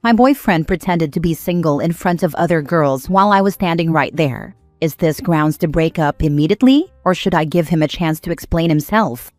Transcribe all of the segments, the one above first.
My boyfriend pretended to be single in front of other girls while I was standing right there. Is this grounds to break up immediately, or should I give him a chance to explain himself?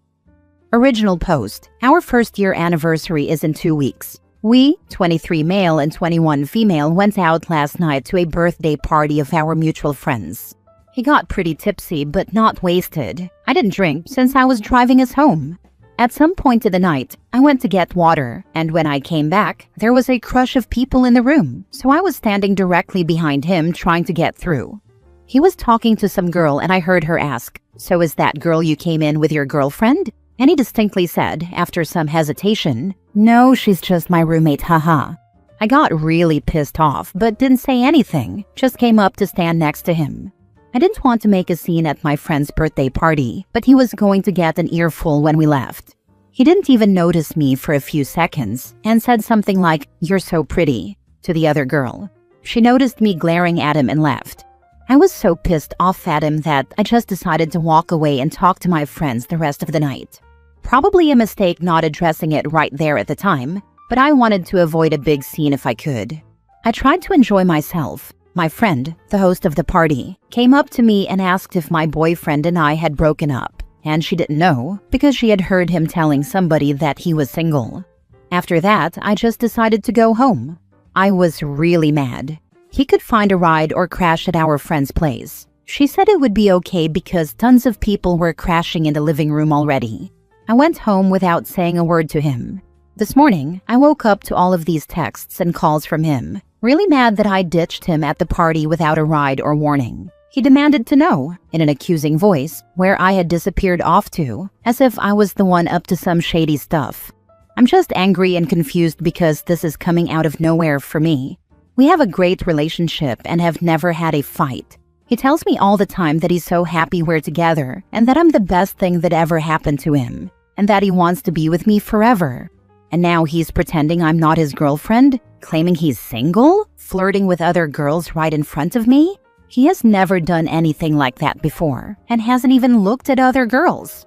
Original post. Our first year anniversary is in 2 weeks. We, 23 male and 21 female, went out last night to a birthday party of our mutual friends. He got pretty tipsy but not wasted. I didn't drink since I was driving us home. At some point in the night, I went to get water, and when I came back, there was a crush of people in the room, so I was standing directly behind him trying to get through. He was talking to some girl and I heard her ask, "So is that girl you came in with your girlfriend?" And he distinctly said, after some hesitation, "No, she's just my roommate, haha." I got really pissed off but didn't say anything, just came up to stand next to him. I didn't want to make a scene at my friend's birthday party, but he was going to get an earful when we left. He didn't even notice me for a few seconds and said something like, "You're so pretty," to the other girl. She noticed me glaring at him and left. I was so pissed off at him that I just decided to walk away and talk to my friends the rest of the night. Probably a mistake not addressing it right there at the time, but I wanted to avoid a big scene if I could. I tried to enjoy myself. My friend, the host of the party, came up to me and asked if my boyfriend and I had broken up, and she didn't know because she had heard him telling somebody that he was single. After that, I just decided to go home. I was really mad. He could find a ride or crash at our friend's place. She said it would be okay because tons of people were crashing in the living room already. I went home without saying a word to him. This morning, I woke up to all of these texts and calls from him, really mad that I ditched him at the party without a ride or warning. He demanded to know, in an accusing voice, where I had disappeared off to, as if I was the one up to some shady stuff. I'm just angry and confused because this is coming out of nowhere for me. We have a great relationship and have never had a fight. He tells me all the time that he's so happy we're together and that I'm the best thing that ever happened to him, and that he wants to be with me forever. And now he's pretending I'm not his girlfriend, claiming he's single, flirting with other girls right in front of me? He has never done anything like that before, and hasn't even looked at other girls.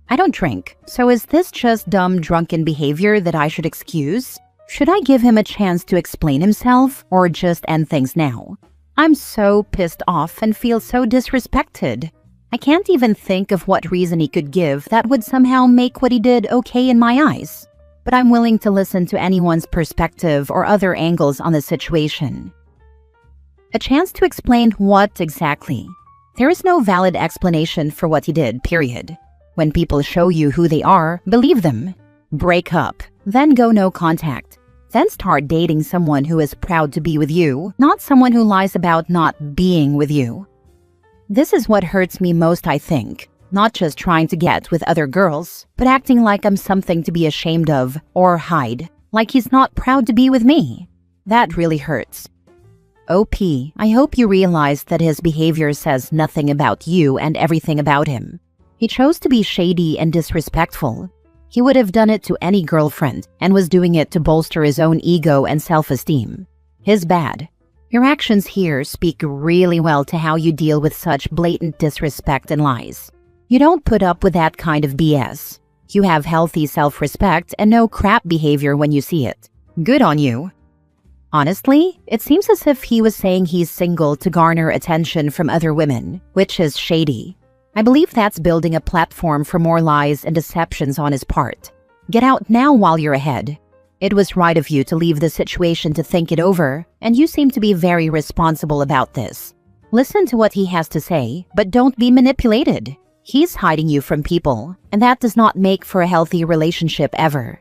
I don't drink, so is this just dumb drunken behavior that I should excuse? Should I give him a chance to explain himself, or just end things now? I'm so pissed off and feel so disrespected. I can't even think of what reason he could give that would somehow make what he did okay in my eyes. But I'm willing to listen to anyone's perspective or other angles on the situation. A chance to explain what exactly? There is no valid explanation for what he did, period. When people show you who they are, believe them. Break up, then go no contact. Then start dating someone who is proud to be with you, not someone who lies about not being with you. This is what hurts me most, I think. Not just trying to get with other girls, but acting like I'm something to be ashamed of or hide, like he's not proud to be with me. That really hurts. OP, I hope you realize that his behavior says nothing about you and everything about him. He chose to be shady and disrespectful. He would have done it to any girlfriend and was doing it to bolster his own ego and self-esteem. His bad. Your actions here speak really well to how you deal with such blatant disrespect and lies. You don't put up with that kind of BS. You have healthy self-respect and no crap behavior when you see it. Good on you. Honestly, it seems as if he was saying he's single to garner attention from other women, which is shady. I believe that's building a platform for more lies and deceptions on his part. Get out now while you're ahead. It was right of you to leave the situation to think it over, and you seem to be very responsible about this. Listen to what he has to say, but don't be manipulated. He's hiding you from people, and that does not make for a healthy relationship ever.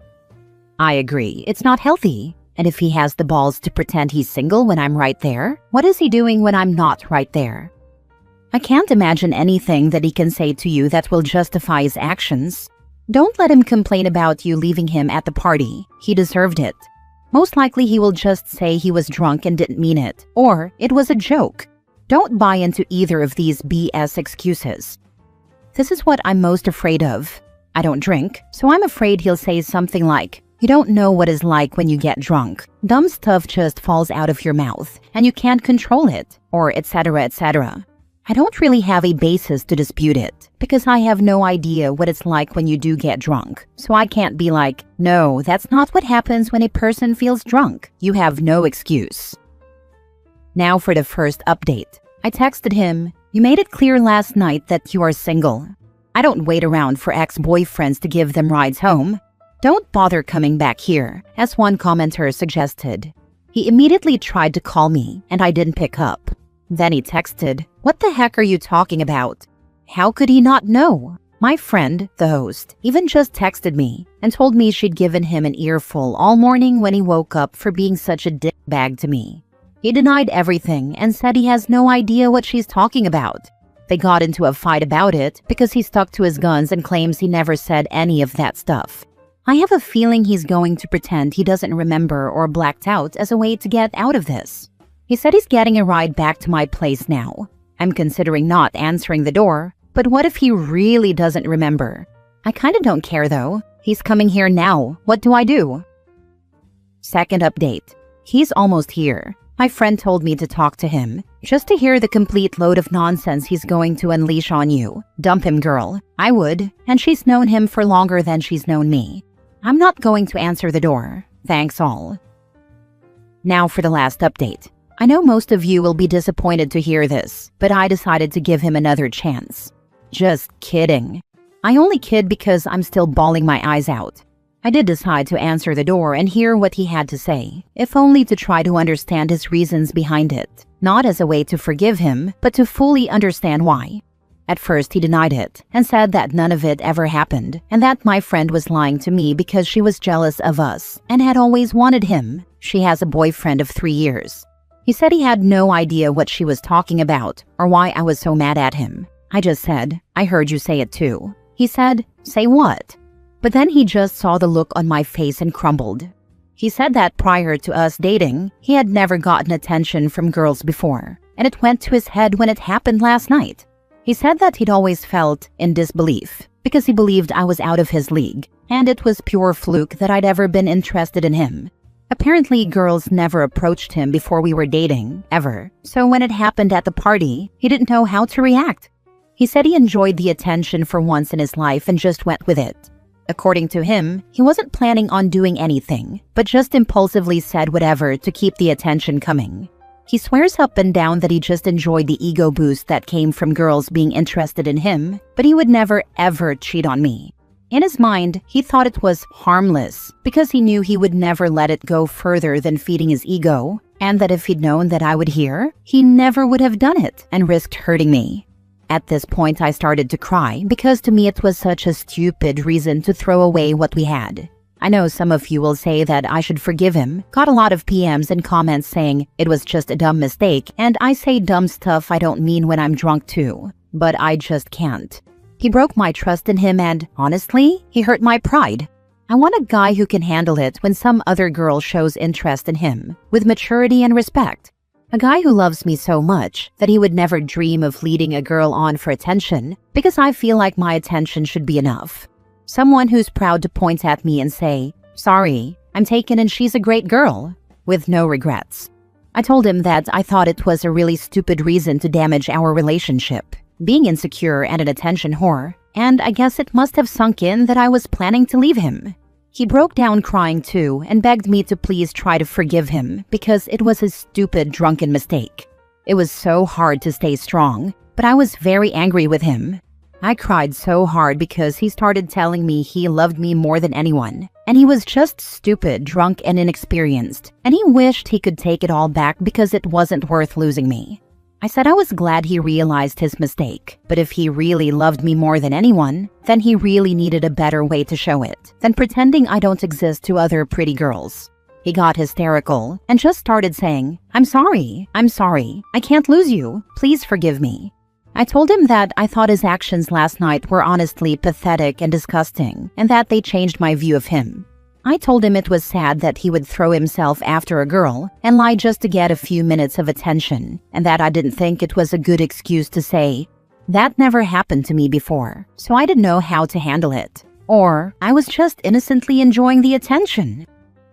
I agree, it's not healthy. And if he has the balls to pretend he's single when I'm right there, what is he doing when I'm not right there? I can't imagine anything that he can say to you that will justify his actions. Don't let him complain about you leaving him at the party. He deserved it. Most likely he will just say he was drunk and didn't mean it, or it was a joke. Don't buy into either of these BS excuses. This is what I'm most afraid of. I don't drink, so I'm afraid he'll say something like, "You don't know what it's like when you get drunk. Dumb stuff just falls out of your mouth, and you can't control it," or etc., etc. I don't really have a basis to dispute it, because I have no idea what it's like when you do get drunk. So I can't be like, no, that's not what happens when a person feels drunk. You have no excuse. Now for the first update. I texted him, "You made it clear last night that you are single. I don't wait around for ex-boyfriends to give them rides home. Don't bother coming back here," as one commenter suggested. He immediately tried to call me, and I didn't pick up. Then he texted, "What the heck are you talking about?" How could he not know? My friend, the host, even just texted me and told me she'd given him an earful all morning when he woke up for being such a dickbag to me. He denied everything and said he has no idea what she's talking about. They got into a fight about it because he stuck to his guns and claims he never said any of that stuff. I have a feeling he's going to pretend he doesn't remember or blacked out as a way to get out of this. He said he's getting a ride back to my place now. I'm considering not answering the door, but what if he really doesn't remember? I kinda don't care though. He's coming here now. What do I do? Second update. He's almost here. My friend told me to talk to him, just to hear the complete load of nonsense he's going to unleash on you. Dump him, girl. I would, and she's known him for longer than she's known me. I'm not going to answer the door. Thanks all. Now for the last update. I know most of you will be disappointed to hear this, but I decided to give him another chance. Just kidding. I only kid because I'm still bawling my eyes out. I did decide to answer the door and hear what he had to say, if only to try to understand his reasons behind it, not as a way to forgive him, but to fully understand why. At first he denied it and said that none of it ever happened and that my friend was lying to me because she was jealous of us and had always wanted him. She has a boyfriend of 3 years. He said he had no idea what she was talking about or why I was so mad at him. I just said, "I heard you say it too." He said, "Say what?" But then he just saw the look on my face and crumbled. He said that prior to us dating, he had never gotten attention from girls before, and it went to his head when it happened last night. He said that he'd always felt in disbelief because he believed I was out of his league, and it was pure fluke that I'd ever been interested in him. Apparently, girls never approached him before we were dating, ever, so when it happened at the party, he didn't know how to react. He said he enjoyed the attention for once in his life and just went with it. According to him, he wasn't planning on doing anything, but just impulsively said whatever to keep the attention coming. He swears up and down that he just enjoyed the ego boost that came from girls being interested in him, but he would never ever cheat on me. In his mind, he thought it was harmless because he knew he would never let it go further than feeding his ego, and that if he'd known that I would hear, he never would have done it and risked hurting me. At this point, I started to cry because to me it was such a stupid reason to throw away what we had. I know some of you will say that I should forgive him. Got a lot of PMs and comments saying it was just a dumb mistake, and I say dumb stuff I don't mean when I'm drunk too. But I just can't. He broke my trust in him and, honestly, he hurt my pride. I want a guy who can handle it when some other girl shows interest in him, with maturity and respect. A guy who loves me so much that he would never dream of leading a girl on for attention because I feel like my attention should be enough. Someone who's proud to point at me and say, "Sorry, I'm taken and she's a great girl," with no regrets. I told him that I thought it was a really stupid reason to damage our relationship, being insecure and an attention whore, and I guess it must have sunk in that I was planning to leave him. He broke down crying too and begged me to please try to forgive him because it was his stupid drunken mistake. It was so hard to stay strong, but I was very angry with him. I cried so hard because he started telling me he loved me more than anyone, and he was just stupid, drunk, and inexperienced, and he wished he could take it all back because it wasn't worth losing me. I said I was glad he realized his mistake, but if he really loved me more than anyone, then he really needed a better way to show it than pretending I don't exist to other pretty girls. He got hysterical and just started saying, I'm sorry, I can't lose you, please forgive me." I told him that I thought his actions last night were honestly pathetic and disgusting, and that they changed my view of him. I told him it was sad that he would throw himself after a girl and lie just to get a few minutes of attention, and that I didn't think it was a good excuse to say, "That never happened to me before, so I didn't know how to handle it," or "I was just innocently enjoying the attention."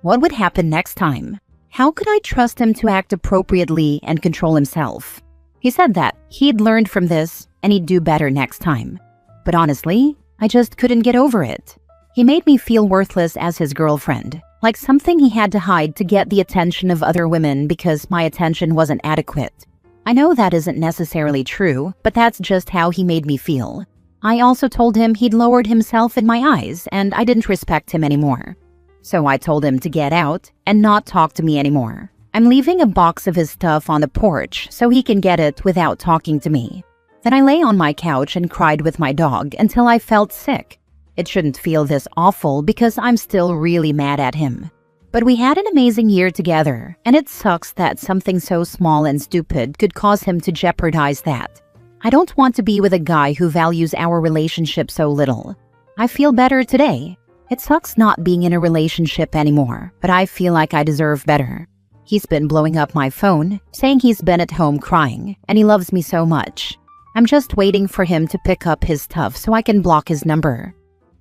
What would happen next time? How could I trust him to act appropriately and control himself? He said that he'd learned from this and he'd do better next time. But honestly, I just couldn't get over it. He made me feel worthless as his girlfriend, like something he had to hide to get the attention of other women because my attention wasn't adequate. I know that isn't necessarily true, but that's just how he made me feel. I also told him he'd lowered himself in my eyes and I didn't respect him anymore. So I told him to get out and not talk to me anymore. I'm leaving a box of his stuff on the porch so he can get it without talking to me. Then I lay on my couch and cried with my dog until I felt sick. It shouldn't feel this awful because I'm still really mad at him. But we had an amazing year together, and it sucks that something so small and stupid could cause him to jeopardize that. I don't want to be with a guy who values our relationship so little. I feel better today. It sucks not being in a relationship anymore, but I feel like I deserve better. He's been blowing up my phone, saying he's been at home crying, and he loves me so much. I'm just waiting for him to pick up his stuff so I can block his number.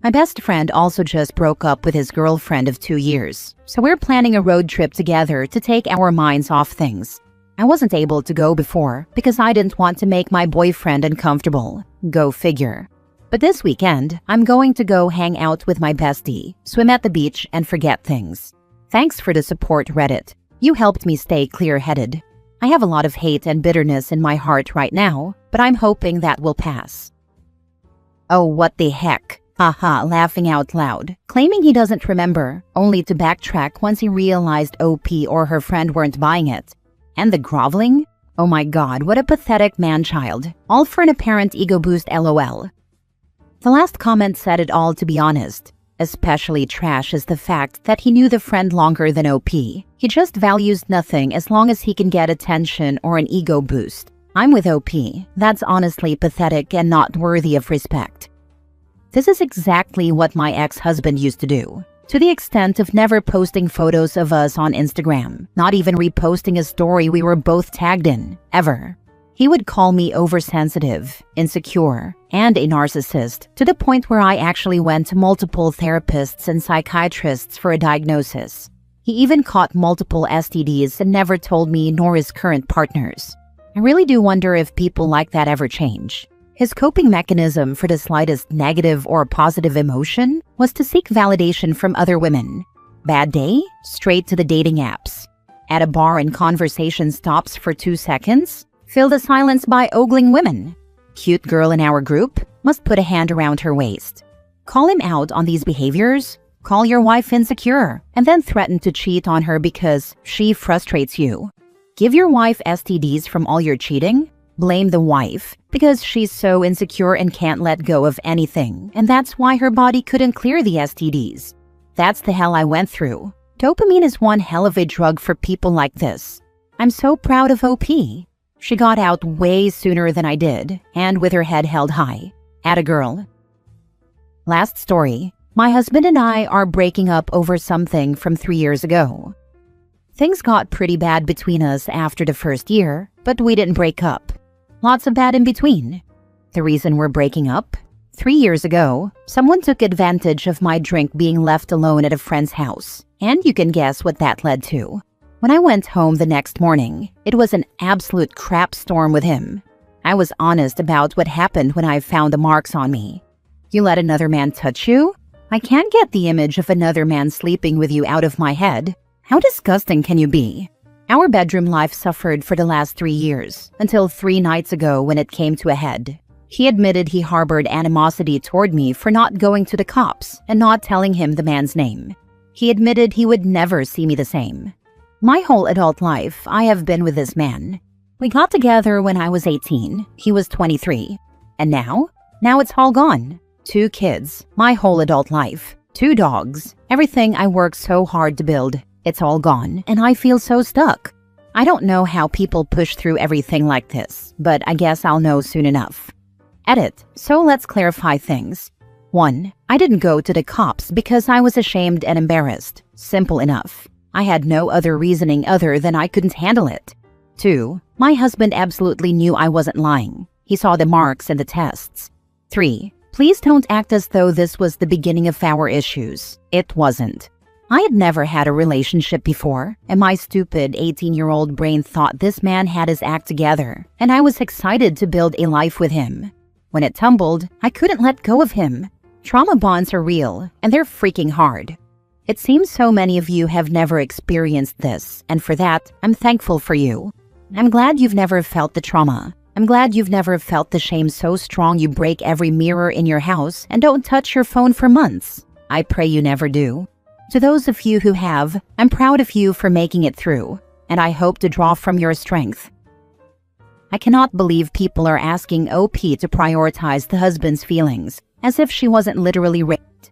My best friend also just broke up with his girlfriend of 2 years, so we're planning a road trip together to take our minds off things. I wasn't able to go before because I didn't want to make my boyfriend uncomfortable. Go figure. But this weekend, I'm going to go hang out with my bestie, swim at the beach, and forget things. Thanks for the support, Reddit. You helped me stay clear-headed. I have a lot of hate and bitterness in my heart right now, but I'm hoping that will pass. Oh, what the heck? Haha, laughing out loud, claiming he doesn't remember, only to backtrack once he realized OP or her friend weren't buying it. And the groveling? Oh my god, what a pathetic man-child. All for an apparent ego boost, lol. The last comment said it all, to be honest. Especially trash is the fact that he knew the friend longer than OP. He just values nothing as long as he can get attention or an ego boost. I'm with OP. That's honestly pathetic and not worthy of respect. This is exactly what my ex-husband used to do, to the extent of never posting photos of us on Instagram, not even reposting a story we were both tagged in, ever. He would call me oversensitive, insecure, and a narcissist, to the point where I actually went to multiple therapists and psychiatrists for a diagnosis. He even caught multiple STDs and never told me nor his current partners. I really do wonder if people like that ever change. His coping mechanism for the slightest negative or positive emotion was to seek validation from other women. Bad day? Straight to the dating apps. At a bar and conversation stops for 2 seconds? Fill the silence by ogling women. Cute girl in our group? Must put a hand around her waist. Call him out on these behaviors? Call your wife insecure, and then threaten to cheat on her because she frustrates you. Give your wife STDs from all your cheating? Blame the wife because she's so insecure and can't let go of anything, and that's why her body couldn't clear the STDs. That's the hell I went through. Dopamine is one hell of a drug for people like this. I'm so proud of OP. She got out way sooner than I did, and with her head held high. Atta girl. Last story. My husband and I are breaking up over something from 3 years ago. Things got pretty bad between us after the first year, but we didn't break up. Lots of bad in between. The reason we're breaking up? 3 years ago, someone took advantage of my drink being left alone at a friend's house, and you can guess what that led to. When I went home the next morning, it was an absolute crap storm with him. I was honest about what happened when I found the marks on me. You let another man touch you? I can't get the image of another man sleeping with you out of my head. How disgusting can you be? Our bedroom life suffered for the last 3 years, until 3 nights ago when it came to a head. He admitted he harbored animosity toward me for not going to the cops and not telling him the man's name. He admitted he would never see me the same. My whole adult life, I have been with this man. We got together when I was 18. He was 23. And now? Now it's all gone. 2 kids, my whole adult life, 2 dogs, everything I worked so hard to build. It's all gone, and I feel so stuck. I don't know how people push through everything like this, but I guess I'll know soon enough. Edit. So let's clarify things. 1. I didn't go to the cops because I was ashamed and embarrassed. Simple enough. I had no other reasoning other than I couldn't handle it. 2. My husband absolutely knew I wasn't lying. He saw the marks and the tests. 3. Please don't act as though this was the beginning of our issues. It wasn't. I had never had a relationship before, and my stupid 18-year-old brain thought this man had his act together, and I was excited to build a life with him. When it tumbled, I couldn't let go of him. Trauma bonds are real, and they're freaking hard. It seems so many of you have never experienced this, and for that, I'm thankful for you. I'm glad you've never felt the trauma. I'm glad you've never felt the shame so strong you break every mirror in your house and don't touch your phone for months. I pray you never do. To those of you who have, I'm proud of you for making it through, and I hope to draw from your strength. I cannot believe people are asking OP to prioritize the husband's feelings, as if she wasn't literally raped.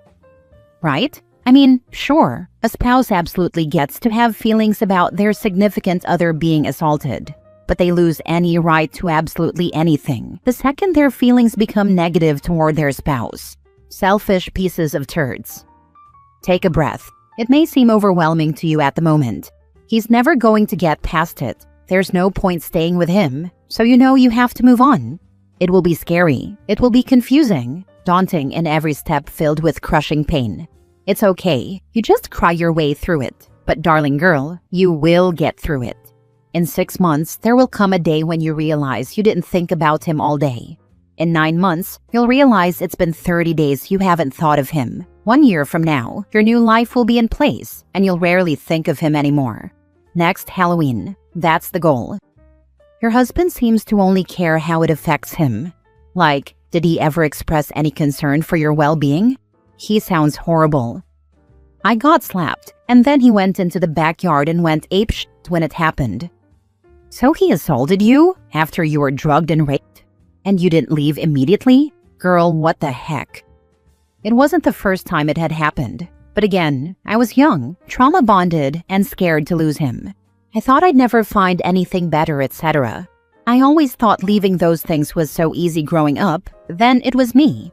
Right? I mean, sure, a spouse absolutely gets to have feelings about their significant other being assaulted, but they lose any right to absolutely anything the second their feelings become negative toward their spouse. Selfish pieces of turds. Take a breath. It may seem overwhelming to you at the moment. He's never going to get past it. There's no point staying with him, so you know you have to move on. It will be scary. It will be confusing, daunting, and every step filled with crushing pain. It's okay. You just cry your way through it. But darling girl, you will get through it. In 6 months, there will come a day when you realize you didn't think about him all day. In 9 months, you'll realize it's been 30 days you haven't thought of him. 1 year from now, your new life will be in place, and you'll rarely think of him anymore. Next Halloween, that's the goal. Your husband seems to only care how it affects him. Like, did he ever express any concern for your well-being? He sounds horrible. I got slapped, and then he went into the backyard and went apeshit when it happened. So he assaulted you after you were drugged and raped? And you didn't leave immediately? Girl, what the heck? It wasn't the first time it had happened. But again, I was young, trauma bonded, and scared to lose him. I thought I'd never find anything better, etc. I always thought leaving those things was so easy growing up, then it was me.